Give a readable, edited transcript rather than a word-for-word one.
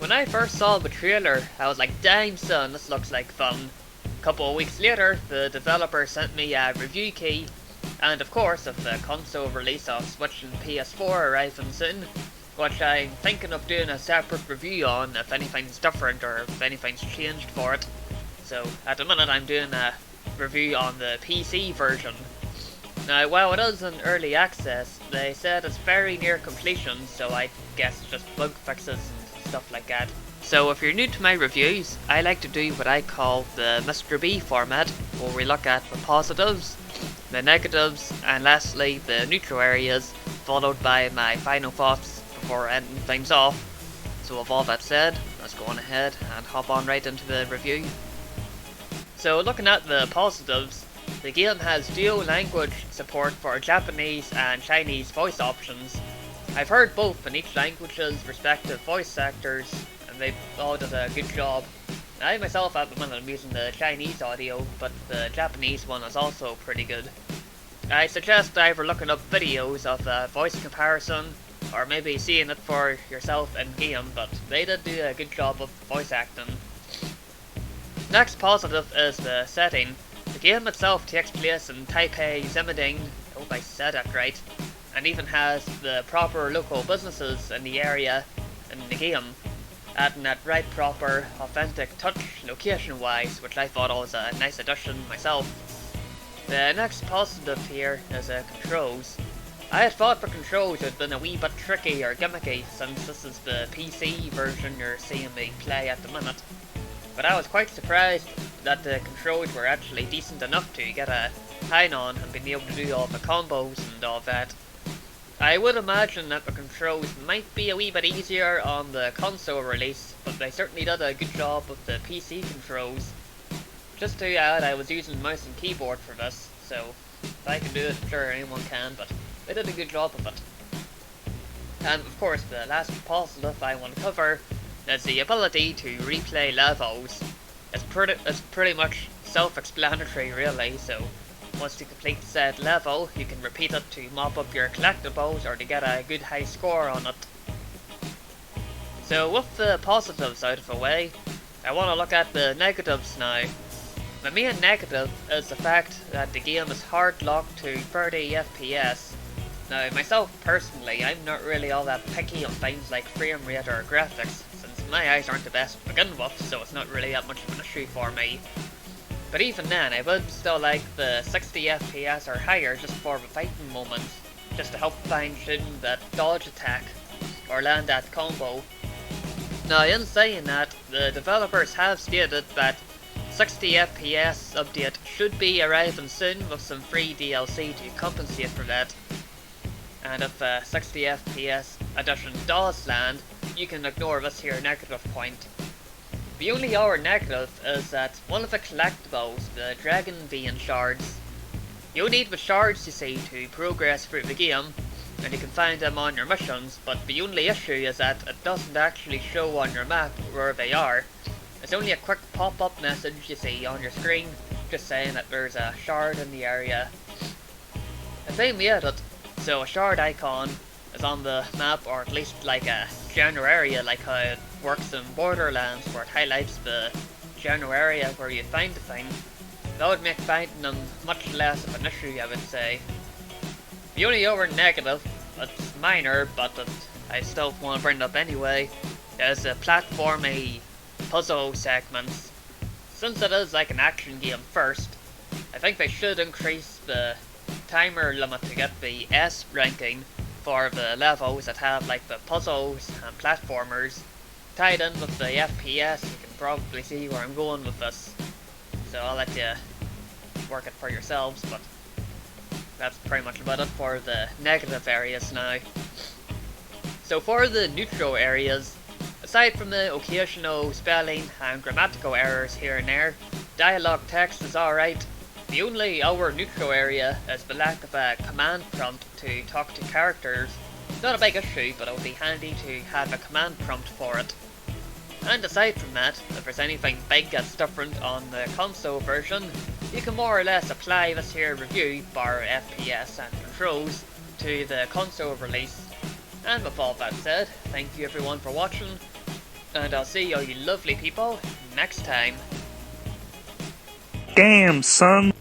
when I first saw the trailer, I was like, damn son, this looks like fun. A couple of weeks later, the developer sent me a review key, and of course, with the console release of Switch and PS4 arriving soon, which I'm thinking of doing a separate review on if anything's different or if anything's changed for it. So, at the minute I'm doing a review on the PC version. Now, while it is in early access, they said it's very near completion, so I guess just bug fixes and stuff like that. So if you're new to my reviews, I like to do what I call the Mr. B format, where we look at the positives, the negatives, and lastly the neutral areas, followed by my final thoughts before ending things off. So with all that said, let's go on ahead and hop on right into the review. So looking at the positives, the game has dual language support for Japanese and Chinese voice options. I've heard both in each language's respective voice actors, and they've all done a good job. I myself at the moment am using the Chinese audio, but the Japanese one is also pretty good. I suggest either looking up videos of the voice comparison, or maybe seeing it for yourself in game, but they did do a good job of voice acting. Next positive is the setting. The game itself takes place in Taipei, Zimding, I hope I said that right, and even has the proper local businesses in the area in the game, adding that right proper, authentic touch location-wise, which I thought was a nice addition myself. The next positive here is the controls. I had thought the controls had been a wee bit tricky or gimmicky since this is the PC version you're seeing me play at the minute, but I was quite surprised that the controls were actually decent enough to get a hang on and being able to do all the combos and all that. I would imagine that the controls might be a wee bit easier on the console release, but they certainly did a good job with the PC controls. Just to add, I was using mouse and keyboard for this, so if I can do it, I'm sure anyone can, but they did a good job of it. And of course, the last positive I want to cover is the ability to replay levels. It's pretty much self-explanatory really, so once you complete said level, you can repeat it to mop up your collectibles or to get a good high score on it. So with the positives out of the way, I want to look at the negatives now. The main negative is the fact that the game is hard locked to 30 FPS. Now myself personally, I'm not really all that picky on things like frame rate or graphics, since my eyes aren't the best to begin with, so it's not really that much of an issue for me. But even then, I would still like the 60 FPS or higher just for the fighting moments, just to help fine tune that dodge attack, or land that combo. Now in saying that, the developers have stated that 60 FPS update should be arriving soon with some free DLC to compensate for that. And if 60 FPS addition does land, you can ignore this here negative point. The only other negative is that one of the collectibles, the Dragon Vein shards, you'll need the shards you see to progress through the game, and you can find them on your missions, but the only issue is that it doesn't actually show on your map where they are. It's only a quick pop-up message you see on your screen, just saying that there's a shard in the area. If they made it so a shard icon is on the map, or at least like a general area like how it works in Borderlands, where it highlights the general area where you find the thing, that would make finding them much less of an issue, I would say. The only other negative, it's minor, but I still want to bring it up anyway, is the platformy puzzle segments. Since it is like an action game first, I think they should increase the timer limit to get the S ranking for the levels that have like the puzzles and platformers. Tied in with the FPS, you can probably see where I'm going with this, so I'll let you work it for yourselves, but that's pretty much about it for the negative areas now. So for the neutral areas, aside from the occasional spelling and grammatical errors here and there, dialogue text is alright. The only other neutral area is the lack of a command prompt to talk to characters. Not a big issue, but it would be handy to have a command prompt for it. And aside from that, if there's anything big that's different on the console version, you can more or less apply this here review, bar FPS and controls, to the console release. And with all that said, thank you everyone for watching. And I'll see all you lovely people next time. Damn, son.